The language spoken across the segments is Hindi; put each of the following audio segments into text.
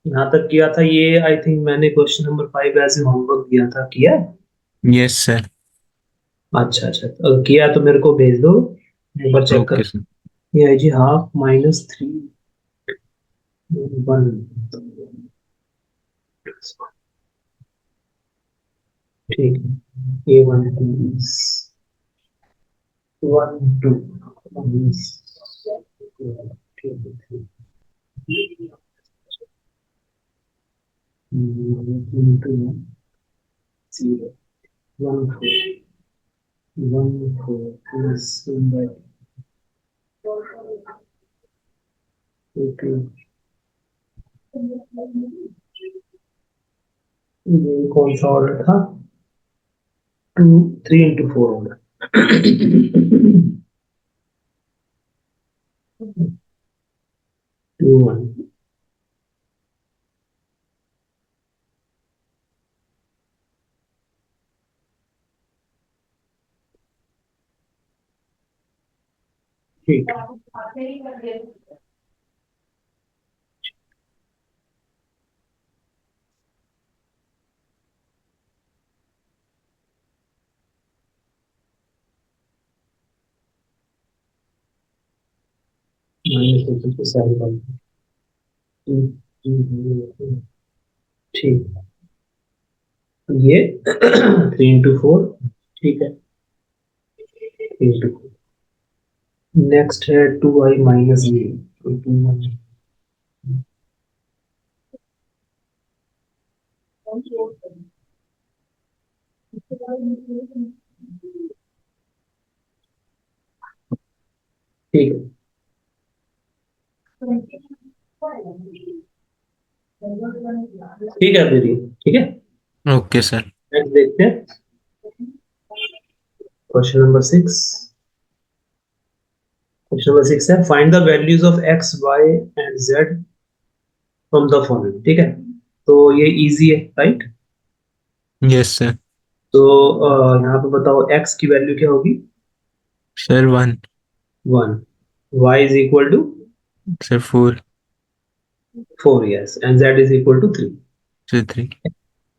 यहाँ तक किया था ये, आई थिंक मैंने क्वेश्चन नंबर 5 ऐसे होमवर्क दिया था, किया है? Yes sir. अच्छा अच्छा, तो अगर किया तो मेरे को भेज दो, एक बार चेक कर। Okay sir. ये है जी हाफ माइनस 3 1, ठीक है। ये 1 2 1 2 ठीक है। 0 1 4 1 4 plus 1 by 2 ये कौन सा ऑर्डर था? 2 3 into 4 ऑर्डर। 2 1 ठीक है। मैंने सोचा कि सारी बात ठीक है। ये 3 into 4, ठीक है। 3 into 4, नेक्स्ट है 2i माइनस ये, तो 2 ठीक है। ठीक है दीदी, ठीक है। Okay sir. नेक्स्ट देखते हैं, क्वेश्चन नंबर 6। क्वेश्चन नंबर 6 है find the values of x y and z from the following, ठीक है। तो ये इजी है, राइट? Yes sir. तो यहाँ पे बताओ x की वैल्यू क्या होगी? Sir 1। 1, y is equal to sir 4। 4, yes, and z is equal to 3। Sir 3।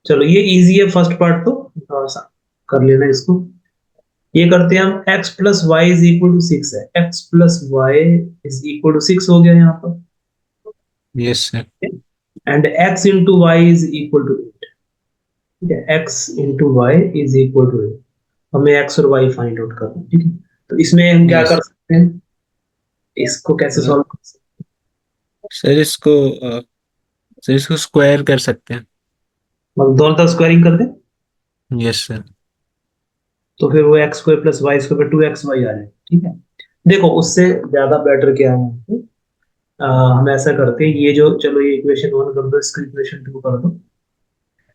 चलो ये इजी है, फर्स्ट पार्ट तो थोड़ा सा कर लेना इसको। ये करते हैं हम, x plus y is equal to 6 है, x plus y is equal to 6 हो गया यहाँ पर, yes sir. And x into y is equal to 8, ठीक है। x into y is equal to 8, हमें x और y फाइंड आउट करना है, ठीक है। तो इसमें हम क्या यस कर सकते हैं, इसको कैसे सर। सॉल्व कर सकते सर इसको सर इसको स्क्वायर कर सकते हैं। हैं? मतलब दोनों तरफ स्क्वायरिंग कर दें, यस सर। तो फिर वो x square plus y square 2xy आ जाए, ठीक है। देखो उससे ज्यादा बेटर क्या है, हम ऐसा करते हैं, ये जो, चलो ये इक्वेशन 1 कर दो, इसको इक्वेशन 2 कर दो।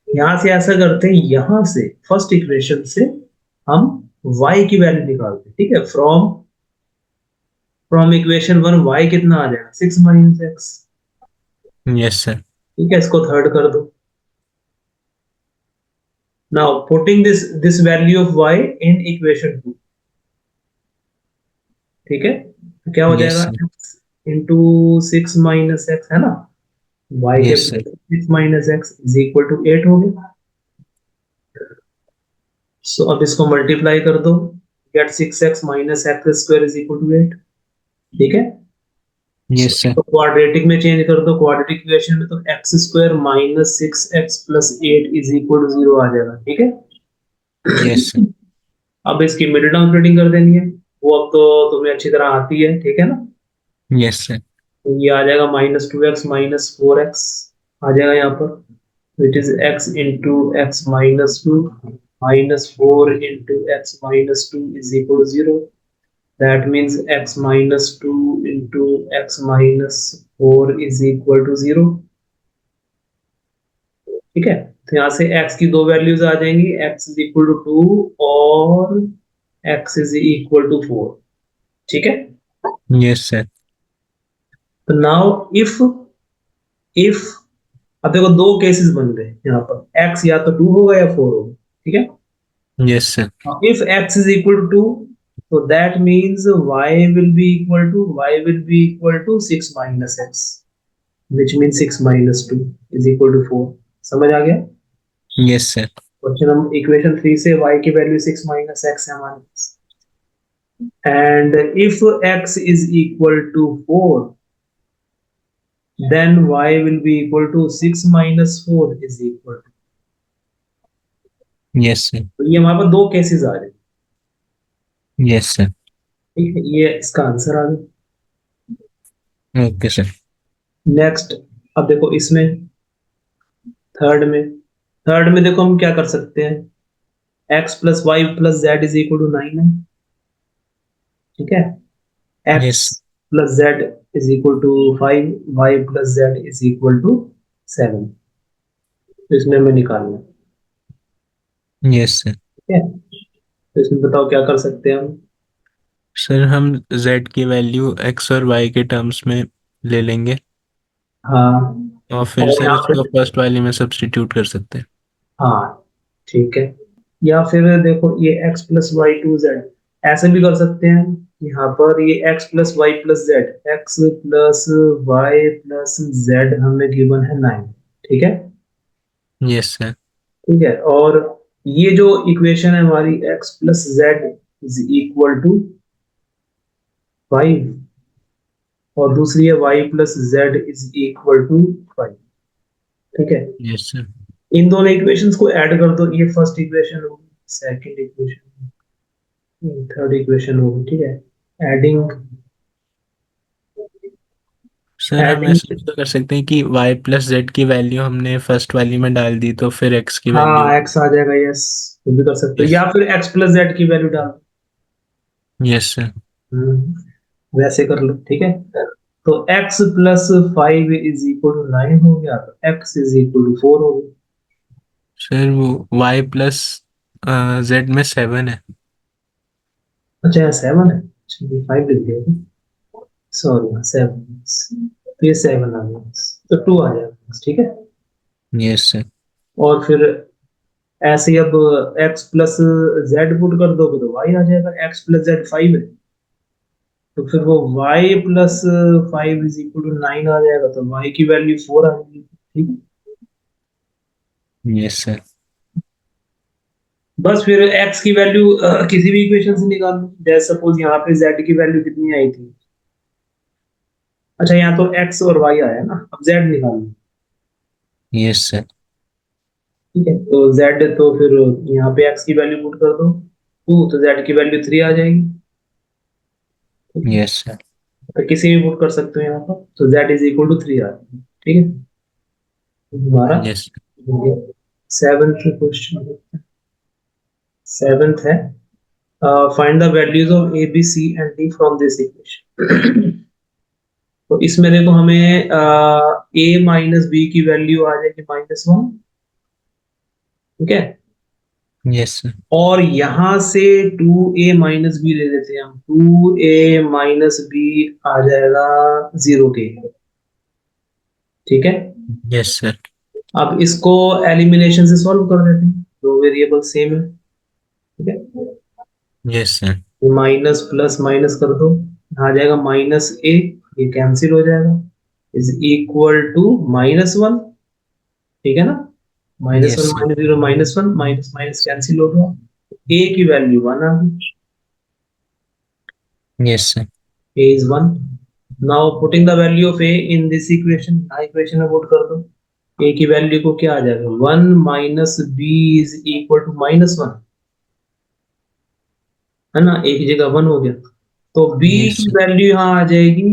यहां से ऐसा करते हैं, यहां से फर्स्ट इक्वेशन से हम y की वैल्यू निकालते हैं, ठीक है। फ्रॉम फ्रॉम इक्वेशन 1 y कितना आ जाएगा? 6 माइनस एक्स, यस सर। ठीक है। इसको थर्ड कर दो। Now putting this value of y in equation 2, ठीक है। तो क्या हो यस जाएगा? Sir. x into 6 minus x, है ना। y के yes sir. 6 minus x is equal to 8 हो गया। सो अब इसको मल्टीप्लाई कर दो, get 6x minus x square is equal to 8, ठीक है। Yes sir. तो क्वाड्रेटिक में चेंज कर दो, क्वाड्रेटिक इक्वेशन में तो x square minus 6x plus 8 is equal to 0 आ जाएगा, ठीक है। Yes sir. अब इसकी मिडिल टर्म स्प्लिटिंग कर देनी है, वो अब तो तुम्हें अच्छी तरह आती है, ठीक है ना। Yes sir. तो ये आ जाएगा माइनस 2x माइनस 4x आ जाएगा यहाँ पर, which is x into x minus 2 minus 4 into x minus 2 is equal to 0. That means x minus 2 into x minus 4 is equal to 0. ठीक है। तो यहाँ से x की दो वैल्यूज आ जाएंगी, x is equal to 2 और x is equal to 4, ठीक है। Yes sir. तो नाउ इफ अब देखो दो केसेस बन गए यहाँ पर, x या तो 2 होगा या 4 होगा, ठीक है। Yes sir. If x is equal to 2, so that means y will be equal to 6 minus x. Which mean 6 minus 2 is equal to 4। समझ आ गया? Yes sir. क्वेश्चन हम इक्वेशन 3 से y की वैल्यू 6 माइनस x है हमारे पास, and if x is equal to 4 then y will be equal to 6 minus 4 is equal to। Yes sir. तो ये हमारे पास दो केसेस आ रहे हैं, यस सर। ठीक है, ये इसका आंसर आ गया। Okay sir. नेक्स्ट, अब देखो इसमें थर्ड में देखो हम क्या कर सकते हैं, x plus y plus z is equal to 9 है, ठीक है, x yes. Plus z is equal to 5, y plus z is equal to 7। तो इसमें हमें निकालना है, यस सर। ठीक है। तो इसमें बताओ क्या कर सकते हैं हम। सर हम z की वैल्यू x और y के टर्म्स में ले लेंगे हाँ, और फिर और सर यहाँ पे, उसको फर्स्ट वाली में सब्स्टिट्यूट कर सकते हैं। हाँ ठीक है, या फिर देखो ये x plus y to z ऐसे भी कर सकते हैं। यहाँ पर ये x plus y plus z, x plus y plus z हमें गिवन है 9, ठीक है। Yes sir. ठीक है, और ये जो इक्वेशन है हमारी x plus z is equal to 5, और दूसरी है y plus z is equal to 5, ठीक है। Yes sir. इन दोनों इक्वेशंस को ऐड कर दो, ये फर्स्ट इक्वेशन होगी, सेकंड इक्वेशन, थर्ड इक्वेशन होगी, ठीक है। एडिंग सर हम एडिंग ऐसा भी तो कर सकते हैं कि y प्लस जेड की वैल्यू हमने फर्स्ट वाली में डाल दी तो फिर x की वैल्यू। हाँ x आ जाएगा, यस, वो भी कर सकते हो, यस। या फिर x प्लस जेड की वैल्यू डाल दो। Yes sir. वैसे कर लो, ठीक है। तो x plus 5 is equal to 9 हो गया, तो x इज इक्वल टू 4 हो गया। सर वो y प्लस जेड में 7 है। अच्छा यहाँ 7 है, 5 लिख दिया, सॉरी 7, तो ये 7 आ गया, तो 2 आ जाएगा, ठीक है। Yes sir. और फिर ऐसे ही अब x प्लस जेड पुट कर दोगे तो y आ जाएगा, x प्लस जेड 5 है, तो फिर वो y plus 5 is equal to 9 आ जाएगा, तो y की वैल्यू 4 आ जाएगी, ठीक है। Yes sir. बस फिर x की वैल्यू किसी भी इक्वेशन से निकाल लो, जैसे सपोज यहाँ पे z की वैल्यू कितनी आई थी, अच्छा यहाँ तो x और y आया ना, अब z निकाल लो, यस सर। ठीक है। तो z, तो फिर यहाँ पे x की वैल्यू पुट कर दो 2, तो z की वैल्यू 3 आ जाएगी, ठीक है। Yes sir. तो किसी भी पुट कर सकते हो यहाँ पर, तो z इज इक्वल टू 3 आ जाएगी, ठीक है। हमारा यस। सेवेंथ क्वेश्चन, सेवेंथ है, find the values of A B C and D from this equation. तो इसमें देखो हमें ए माइनस बी की वैल्यू आ जाएगी -1, ठीक है। Yes sir. और यहां से 2a माइनस बी ले लेते हैं हम, 2a माइनस बी आ जाएगा 0 के, ठीक है। Yes sir. अब इसको एलिमिनेशन से सॉल्व कर देते हैं, दो वेरिएबल सेम है, ठीक है। Yes sir. Minus plus minus कर दो, आ जाएगा -a, ये कैंसिल हो जाएगा, इज इक्वल टू -1, ठीक है ना। -1 yes sir. -0 -1, minus minus cancel हो गया, a की वैल्यू 1 आ गई, yes sir. a is 1। now putting the value of a in this equation, equation में पुट कर दो, a की वैल्यू को क्या आ जाएगा, 1 minus B is equal to -1, है ना, a की जगह 1 हो गया, तो b यस की सर। वैल्यू यहाँ आ जाएगी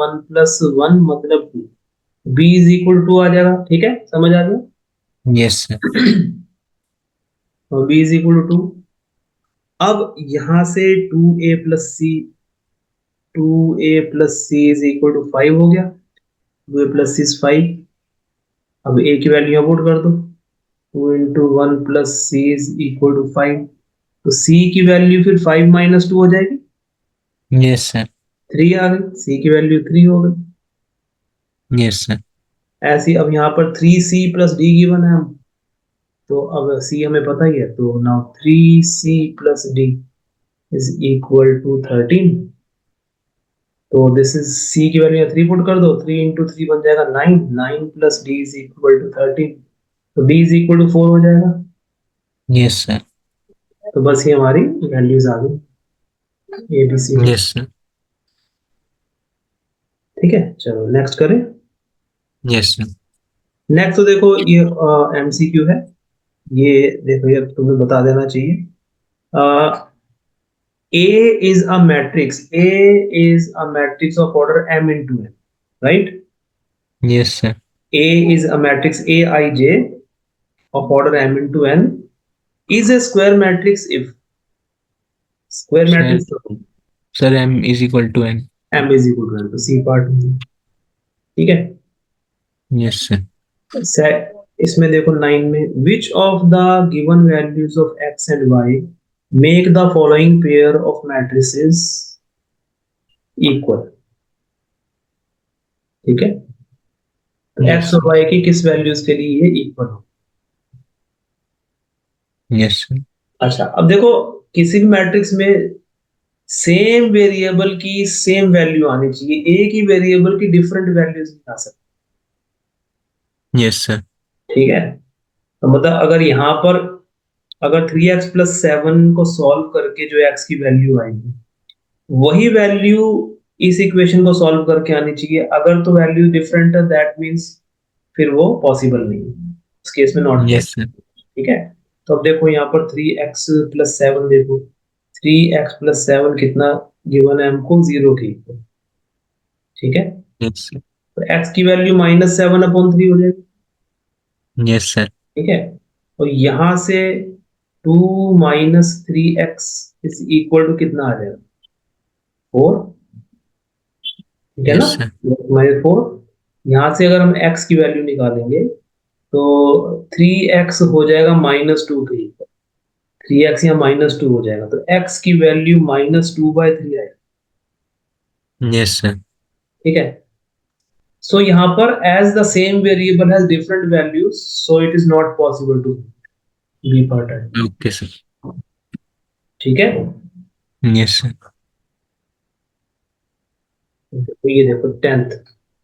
1 प्लस 1 मतलब 2, b इज इक्वल टू आ जाएगा, ठीक है, समझ आ गया। Yes sir. तो b इज इक्वल टू 2, अब यहां से 2a plus c is equal to 5 हो गया, 2a प्लस सी इज 5, अब a की वैल्यू यहाँ पुट कर दो, 2 into 1 plus C is equal to 5, तो c की वैल्यू फिर 5 माइनस 2 हो जाएगी, यस सर। 3 आ गई, c की वैल्यू 3 हो गई। Yes sir. ऐसी अब यहाँ पर 3c प्लस डी गिवन है हम, तो अब c हमें पता ही है, तो now 3c plus D is equal to 13, तो दिस इज सी की वैल्यू 3 पुट कर दो, 3 इंटू 3 बन जाएगा 9, 9 plus D is equal to 13, तो डी इज इक्वल टू 4 हो जाएगा। Yes sir. तो बस ये हमारी वैल्यूज आ गई A B C D. Yes sir. ठीक है, चलो नेक्स्ट करें। Yes sir. नेक्स्ट तो देखो ये एमसीक्यू है, ये देखो ये तुम्हें बता देना चाहिए। A is a matrix. A is a matrix of order m into n, right? Yes sir. A is a matrix Aij of order m into n is a square matrix if square sir matrix sir m is equal to n। m is equal to n, तो C पार्ट। ठीक है। Yes sir. इसमें देखो 9 में which of the given values of x and y make the following pair of matrices equal। ठीक है, तो यस x और y की किस वैल्यूज के लिए ये इक्वल हो। Yes sir. अच्छा, अब देखो किसी भी मैट्रिक्स में सेम वेरिएबल की सेम वैल्यू आनी चाहिए, एक ही वेरिएबल की डिफरेंट वैल्यूज नहीं आ सकती। Yes sir. ठीक है, तो मतलब अगर यहाँ पर अगर 3x प्लस 7 को सॉल्व करके जो x की वैल्यू आएगी वही वैल्यू इस इक्वेशन को सॉल्व करके आनी चाहिए। अगर तो वैल्यू डिफरेंट है दैट मींस फिर वो पॉसिबल नहीं है, उस केस में नॉट यस पॉसिबल। सर। ठीक है, तो अब देखो यहाँ पर 3x प्लस 7, देखो 3x प्लस 7 कितना गिवन है हमको, 0 के इक्वल। ठीक है, यस सर। तो x की वैल्यू -7/3 हो जाएगी। Yes sir. ठीक है, और यहां से 2 minus 3x is equal to कितना आ जाएगा, 4। ठीक है ना, यस सर। -4। यहां से अगर हम x की वैल्यू निकालेंगे तो 3x हो जाएगा -2 के इक्वल, 3x या -2 हो जाएगा, तो x की वैल्यू -2/3 आएगा। Yes sir. ठीक है, सो यहाँ पर as the same variable has different values so it is not possible to be part है। Okay sir. ठीक है, यस सर। तो ये देखो 10th,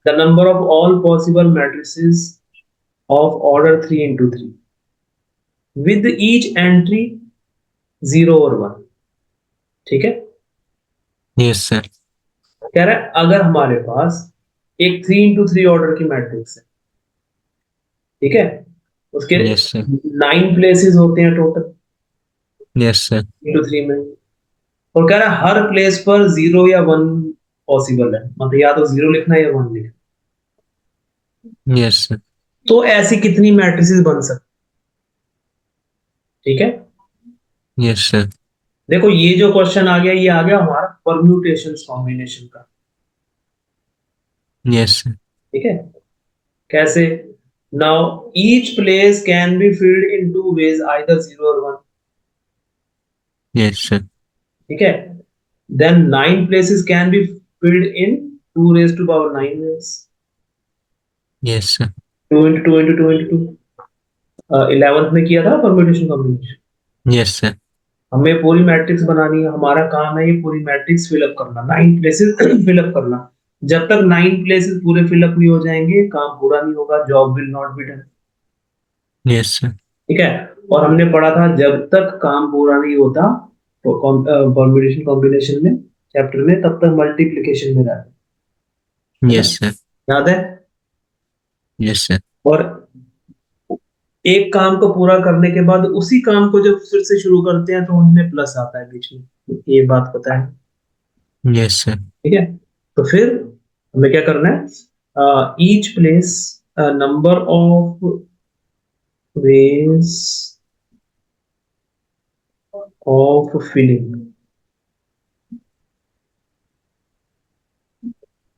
the number of all possible matrices of order 3 into 3 with each entry 0 और 1। ठीक है, यस सर। कह रहा है अगर हमारे पास एक 3 into 3 ऑर्डर की मैट्रिक्स है, ठीक है, उसके यस सर। 9 प्लेसेस होते हैं टोटल यस सर। इंटू 3 में, और कह रहा है हर प्लेस पर 0 या 1 पॉसिबल है, मतलब या तो 0 लिखना है या 1 लिखना। Yes sir. तो ऐसी कितनी मैट्रिसेस बन सकती। ठीक है, यस सर। देखो ये जो क्वेश्चन आ गया, ये आ गया हमारा परम्यूटेशन कॉम्बिनेशन का। Yes sir. ठीक है, कैसे, now each place can be filled in two ways, either 0 और 1। Yes sir. ठीक है, then 9 places can be filled in 2 raised to power 9 ways, yes sir. 2 into 2 into 2 into 2। 11th में किया था परम्यूटेशन कॉम्बिनेशन। Yes sir. हमें पूरी मैट्रिक्स बनानी है, हमारा काम है ये पूरी मैट्रिक्स फिलअप करना, 9 प्लेसेस फिलअप करना। जब तक 9 प्लेसेस पूरे फिलअप नहीं हो जाएंगे काम पूरा नहीं होगा, job will not be done. Yes sir. ठीक है, और हमने पढ़ा था जब तक काम पूरा नहीं होता तो परम्यूटेशन कॉम्बिनेशन में चैप्टर में, तब तक मल्टीप्लिकेशन में रहता है ना, यस सर। याद है। Yes sir. और एक काम को पूरा करने के बाद उसी काम को जब फिर से शुरू करते हैं तो उनमें प्लस आता है बीच में, ये बात पता है। Yes sir. ठीक है, तो फिर हमें क्या करना है, each place number of ways of filling,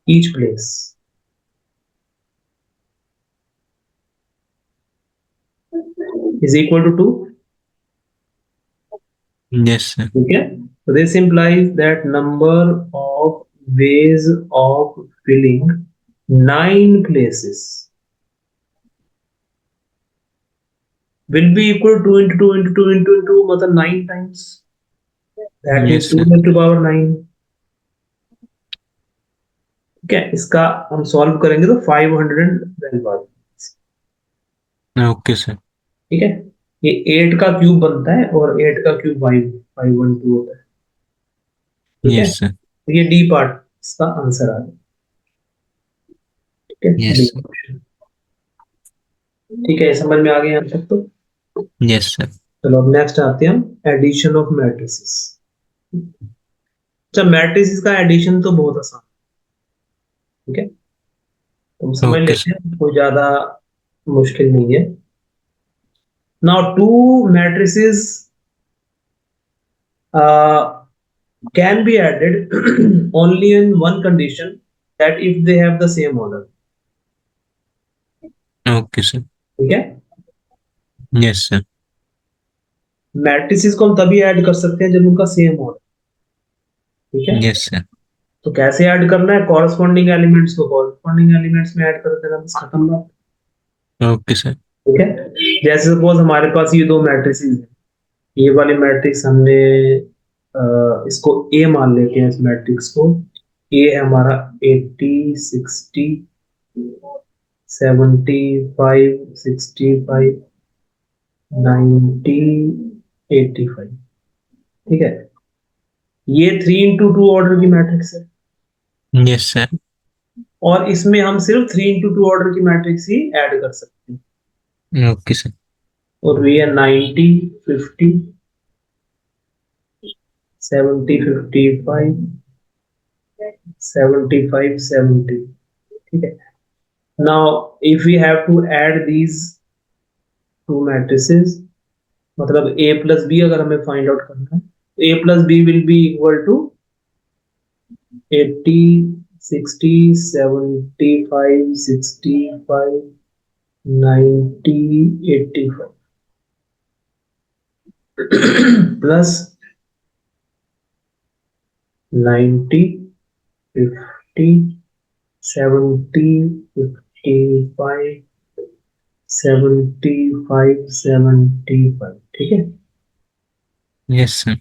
each place is equal to 2। Yes sir. ठीक है, so this implies that number of ways of filling 9 places will be equal to 2 into 2 into 2 into 2, मतलब 9 times, that means yes 2 sir. raised to power 9। ठीक है, इसका हम सॉल्व करेंगे तो 512 आ जाएगा। Okay sir. ठीक है, ये 8 का क्यूब बनता है और 8 का क्यूब 512 होता है। ठीक है, यस सर। तो ये डी पार्ट इसका आंसर आ गया। ठीक है, यस डी सर। ऑप्शन। ठीक है, ये समझ में आ गया यहाँ तक तो। Yes sir. चलो अब नेक्स्ट आते हैं हम एडिशन ऑफ मैट्रिसेस। अच्छा, मैट्रिसेस का एडिशन तो बहुत आसान है। ठीक है, तुम समझ ओके लेते सर। हैं, कोई ज्यादा मुश्किल नहीं है। Now to matrices can be added only in one condition, that if they have the same order. Okay sir. ठीक है, यस सर। मैट्रिसेस को हम तभी ऐड कर सकते हैं जब उनका सेम ऑर्डर। ठीक है, यस सर। तो कैसे ऐड करना है, कॉरस्पॉन्डिंग एलिमेंट्स को कॉरस्पॉन्डिंग एलिमेंट्स में ऐड कर देना, बस खत्म बात। Okay sir. ठीक है, जैसे सपोज हमारे पास ये दो मैट्रिसेस हैं, ये वाली मैट्रिक्स हमने इसको ए मान लेते हैं, इस मैट्रिक्स को। ए है हमारा 80 60 75 65 90 85। ठीक है, ये 3 into 2 ऑर्डर की मैट्रिक्स है, यस सर। और इसमें हम सिर्फ 3 into 2 ऑर्डर की मैट्रिक्स ही ऐड कर सकते हैं। Okay sir. और ये है 90 50 70 55 75 70। ठीक है, now if we have to add these two matrices, मतलब ए प्लस बी अगर हमें फाइंड आउट करना है, तो A plus B will be equal to 80 60 75 65 90 85 plus 90 50 70 55 75 75। ठीक है, यस सर।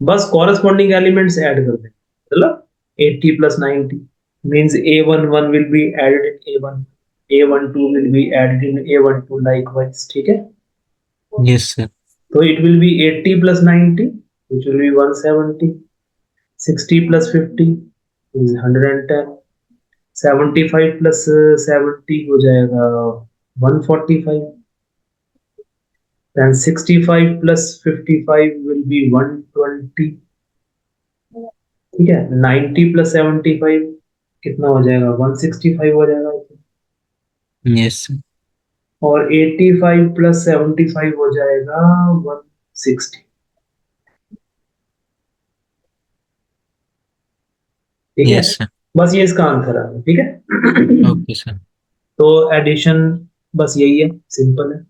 बस कॉरस्पॉन्डिंग एलिमेंट्स ऐड कर दें, मतलब 80 plus 90 means A11 will be added in A1, A12 will be added in A12 likewise। ठीक है, यस सर। तो it will be 80 plus 90 which will be 170, 60 plus 50 is 110, 75 plus 70 हो जाएगा 145, then 65 plus 55 will be 120। ठीक है, 90 प्लस 75 कितना हो जाएगा, 165 हो जाएगा। Yes sir. और 85 प्लस 75 हो जाएगा 160। ठीक है, यस सर। बस ये इसका आंसर है। ठीक है, ओके सर। तो एडिशन बस यही है, सिंपल है।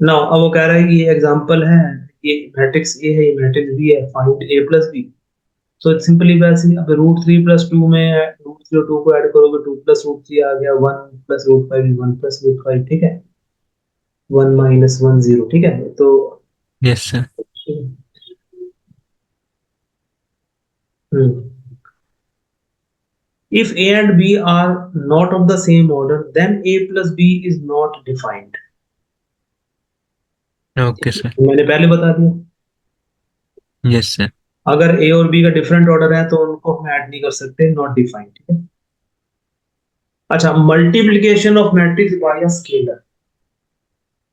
नाउ अब वो कह रहा है कि ये एग्जांपल है, ये मैट्रिक्स ए है, ये मैट्रिक्स बी है, find A plus B. So it's simply वैसे ही, अब √3 + 2 में √3 और 2 को ऐड करोगे, 2 + √3 आ गया, 1 + √5 1 + √5। ठीक है, 1 - 1 0। ठीक है, तो yes sir. Hmm, if a and b are not of the same order, then a plus b is not defined। Okay sir. मैंने पहले बता दिया, यस सर। अगर a और b का डिफरेंट ऑर्डर है तो उनको हम ऐड नहीं कर सकते, नॉट डिफाइंड। ठीक है, अच्छा, multiplication of matrix bye a scalar.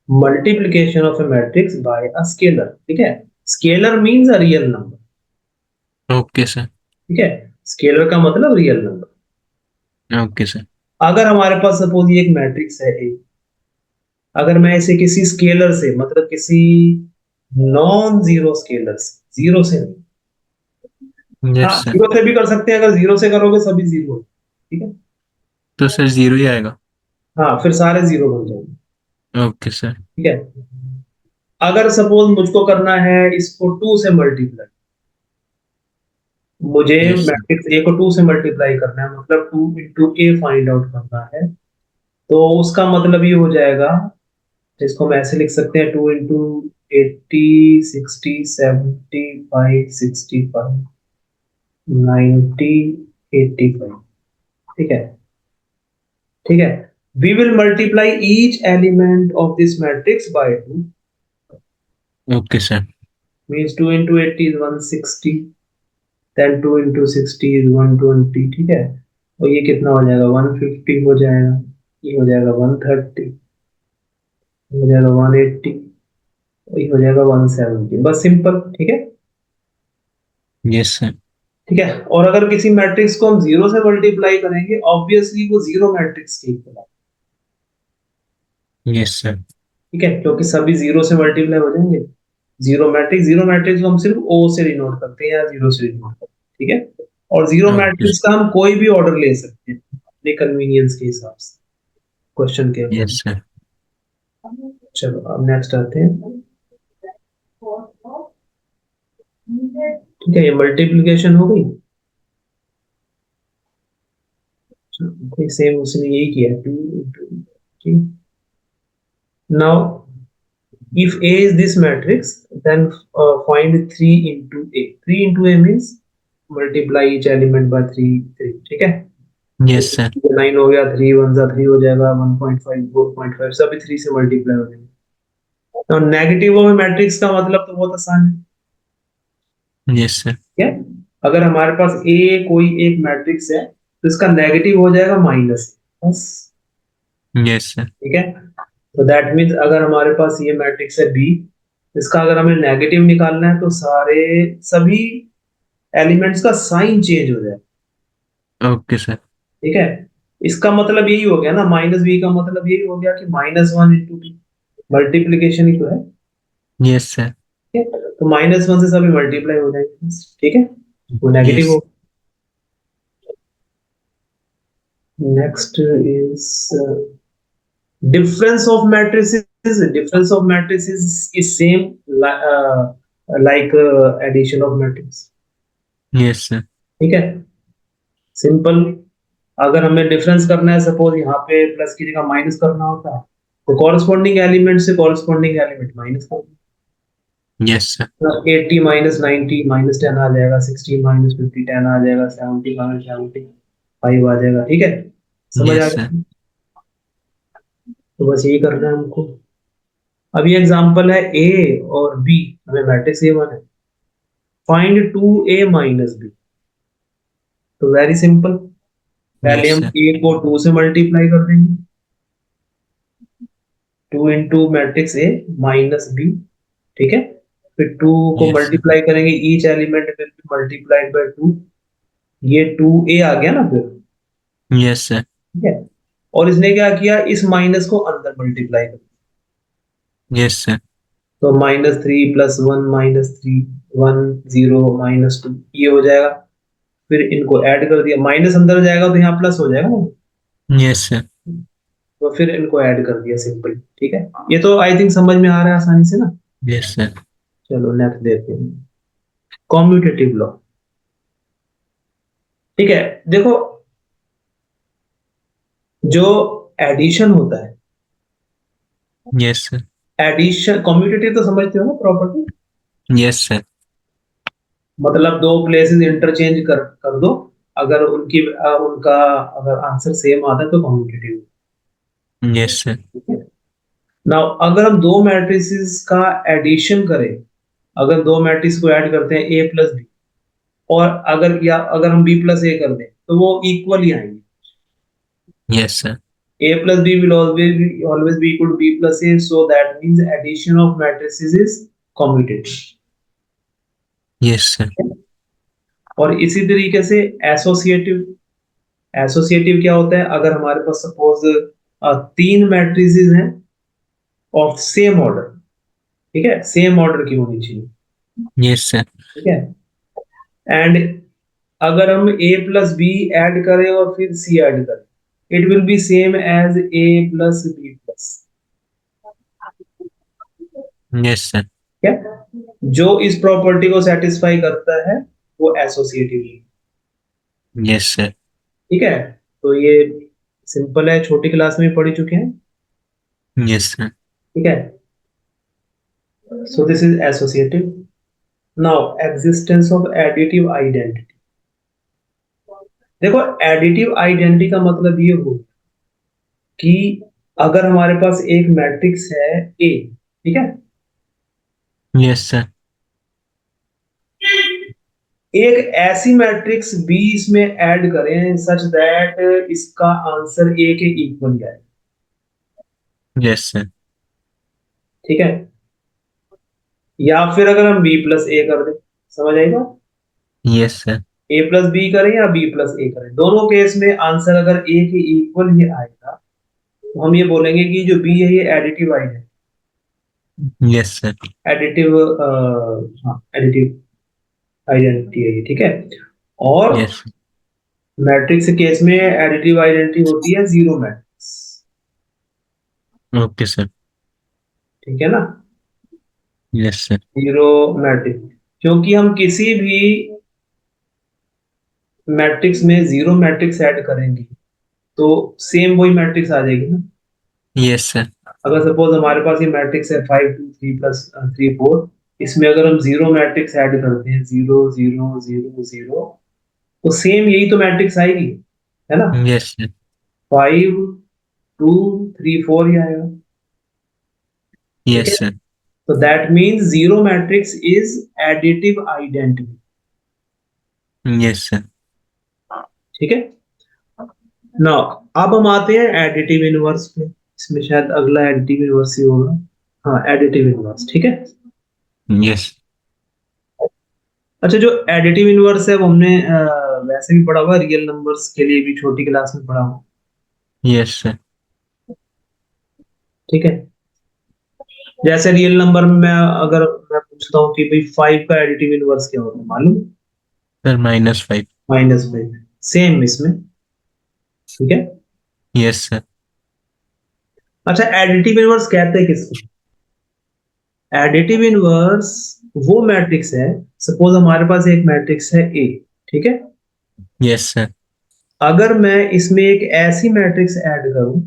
Multiplication of A matrix bye a scalar. ठीक है, scalar means a real number. Okay sir. ठीक है, स्केलर का मतलब रियल नंबर। Okay sir. अगर हमारे पास सपोज ये एक मैट्रिक्स है ए, अगर मैं इसे किसी स्केलर से, मतलब किसी नॉन जीरो स्केलर से, जीरो से नहीं, हाँ यस सर। जीरो से भी कर सकते हैं, अगर जीरो से करोगे सभी जीरो। ठीक है, तो सर जीरो ही आएगा। हाँ फिर सारे जीरो बन जाएंगे। Okay sir. ठीक है, अगर सपोज मुझको करना है इसको 2 से मल्टीप्लाई, मुझे यस सर। मैट्रिक्स ए को 2 से मल्टीप्लाई करना है, मतलब 2 into a फाइंड आउट करना है, तो उसका मतलब ये हो जाएगा, जिसको हम ऐसे लिख सकते हैं, 2 into 80, 60, 75, 65, 90, 85। ठीक है, ठीक है। We will multiply each element of this matrix by 2। Okay sir. Means 2 into 80 is 160, then 2 into 60 is 120। ठीक है, और ये कितना हो जाएगा, 150 हो जाएगा, ये हो जाएगा 130, हो जाएगा 180, और ये हो जाएगा 170। बस सिंपल। ठीक है, यस सर। ठीक है। और अगर किसी मैट्रिक्स को हम जीरो से मल्टीप्लाई करेंगे, ऑब्वियसली वो जीरो मैट्रिक्स की इक्वल है। Yes sir. ठीक है, क्योंकि सभी जीरो से मल्टीप्लाई हो जाएंगे। जीरो मैट्रिक्स को हम सिर्फ ओ से डिनोट करते हैं या जीरो से डिनोट करते हैं। ठीक है, और जीरो ओके। मैट्रिक्स का हम कोई भी ऑर्डर ले सकते हैं अपने कन्वीनियंस के हिसाब से, क्वेश्चन के यस अकॉर्डिंग। सर। चलो अब नेक्स्ट आते हैं। ठीक है, ये मल्टीप्लिकेशन हो गई। कोई सेम उसने यही किया, 2 now if A is this matrix, then find 3 into A। 3 into A means multiply each element by 3, 3। ठीक है, यस सर। 9 हो गया, 3 1 जा 3 हो जाएगा, 1.5 4.5 सभी 3 से मल्टीप्लाई हो जाएंगे। तो नेगेटिव में मैट्रिक्स का मतलब तो बहुत आसान है। Yes sir. क्या, अगर हमारे पास ए कोई एक मैट्रिक्स है तो इसका नेगेटिव हो जाएगा माइनस, बस। Yes sir. ठीक है, तो दैट मीन्स अगर हमारे पास ये मैट्रिक्स है बी, इसका अगर हमें नेगेटिव निकालना है तो सारे सभी एलिमेंट्स का साइन चेंज हो जाए। Okay sir. ठीक है, इसका मतलब यही हो गया ना, माइनस बी का मतलब यही हो गया कि -1 into 2, मल्टीप्लीकेशन ही तो है। Yes sir. ठीक है, तो -1 से सभी मल्टीप्लाई हो जाएंगे। ठीक है, वो नेगेटिव यस। हो। Next is difference of matrices। Difference of matrices is same like addition of matrix। Yes sir. ठीक है, सिंपल। अगर हमें डिफरेंस करना है, सपोज यहाँ पे प्लस की जगह माइनस करना होता है, तो कॉरस्पॉन्डिंग एलिमेंट से corresponding element minus yes sir. करना। 80 -90 -10 आ जाएगा, 60 -50 10 आ जाएगा, 70 -70 5 आ जाएगा। ठीक है, समझ आ यस सर। गया। तो बस यही करना है हमको। अभी एग्जांपल है ए और बी, हमें मैट्रिक्स ए वन है, फाइंड 2A माइनस बी। तो वेरी सिंपल, पहले यस हम सर। ए को 2 से मल्टीप्लाई कर देंगे, 2 into matrix A minus B. ठीक है, फिर 2 को यस सर। मल्टीप्लाई करेंगे, each element will be multiplied by 2। ये 2A आ गया ना फिर। Yes sir. ठीक है, और इसने क्या किया, इस माइनस को अंदर मल्टीप्लाई कर, यस सर। तो -3 +1 -3 1 0 -2 ये हो जाएगा। फिर इनको ऐड कर दिया, माइनस अंदर जाएगा तो यहाँ प्लस हो जाएगा ना, यस सर। तो फिर इनको ऐड कर दिया, सिंपल। ठीक है, ये तो आई थिंक समझ में आ रहा है आसानी से ना। Yes sir. चलो नेक्स्ट देखते हैं, कॉम्यूटेटिव लॉ। ठीक है, देखो जो एडिशन होता है, यस सर। एडिशन कॉम्यूटेटिव तो समझते हो ना प्रॉपर्टी, यस सर। मतलब दो प्लेसेस इंटरचेंज कर दो, अगर उनका अगर आंसर सेम आता है तो कॉम्यूटेटिव। Yes sir. नाउ अगर हम दो मैट्रिसेस का एडिशन करें, अगर दो मैट्रिक्स को ऐड करते हैं ए प्लस बी, और अगर हम बी प्लस ए कर दें तो वो इक्वल ही आएंगे। Yes sir. A plus B will always be equal to B plus A, so that means addition of matrices is commutative। Yes sir. और इसी तरीके से एसोसिएटिव। एसोसिएटिव क्या होता है, अगर हमारे पास सपोज 3 मैट्रिसेस हैं ऑफ सेम ऑर्डर, ठीक है, सेम ऑर्डर की होनी चाहिए। Yes sir. ठीक है, एंड अगर हम A प्लस बी ऐड करें और फिर C ऐड करें, it will be same as A plus B plus. Yes sir. क्या, जो इस प्रॉपर्टी को सेटिस्फाई करता है वो एसोसिएटिव है। Yes sir. ठीक है, तो ये सिंपल है, छोटी क्लास में पढ़ चुके हैं। Yes sir. ठीक है, So this is associative. Now existence of additive identity. देखो एडिटिव आइडेंटिटी का मतलब ये हो कि अगर हमारे पास एक मैट्रिक्स है ए, ठीक है, यस सर। एक ऐसी मैट्रिक्स बी इसमें ऐड करें सच दैट इसका आंसर ए के इक्वल जाए, यस सर। ठीक है, या फिर अगर हम बी प्लस ए कर दें, समझ आएगा, यस सर। ए प्लस बी करें या बी प्लस ए करें, दोनों केस में आंसर अगर ए के इक्वल ही आएगा तो हम ये बोलेंगे कि जो बी है ये एडिटिव आई है, यस सर। एडिटिव, हाँ एडिटिव आइडेंटिटी है ये, ठीक है। और यस। मैट्रिक्स केस में एडिटिव आइडेंटिटी होती है जीरो मैट्रिक्स, ओके सर। ठीक है ना, यस सर। जीरो मैट्रिक्स, क्योंकि हम किसी भी मैट्रिक्स में जीरो मैट्रिक्स ऐड करेंगे तो सेम वही मैट्रिक्स आ जाएगी ना। Yes sir. अगर सपोज हमारे पास ये मैट्रिक्स है 5 2 3 प्लस 3 4, इसमें अगर हम जीरो मैट्रिक्स ऐड करते हैं 0 0 0 0, तो सेम यही तो मैट्रिक्स आएगी, है ना, यस सर। 5 2 3 4 ही आएगा, ठीक यस है। सर। तो that means zero matrix is additive identity, yes sir. ठीक है ना। अब हम आते हैं एडिटिव इनवर्स पे, इसमें शायद अगला एडिटिव इनवर्स ही होगा, हाँ एडिटिव इनवर्स, ठीक है। यस। अच्छा, जो एडिटिव इनवर्स है वो हमने वैसे भी पढ़ा हुआ, रियल नंबर्स के लिए भी छोटी क्लास में पढ़ा हुआ, यस सर। ठीक है। जैसे रियल नंबर में अगर मैं पूछता हूँ कि भाई 5 का एडिटिव इनवर्स क्या होता है, मालूम? सर -5। -5, सेम इसमें, ठीक है। Yes sir. अच्छा, एडिटिव इनवर्स कहते हैं किसको? एडिटिव इनवर्स वो मैट्रिक्स है, सपोज हमारे पास एक मैट्रिक्स है ए, ठीक है, यस सर। अगर मैं इसमें एक ऐसी मैट्रिक्स ऐड करूं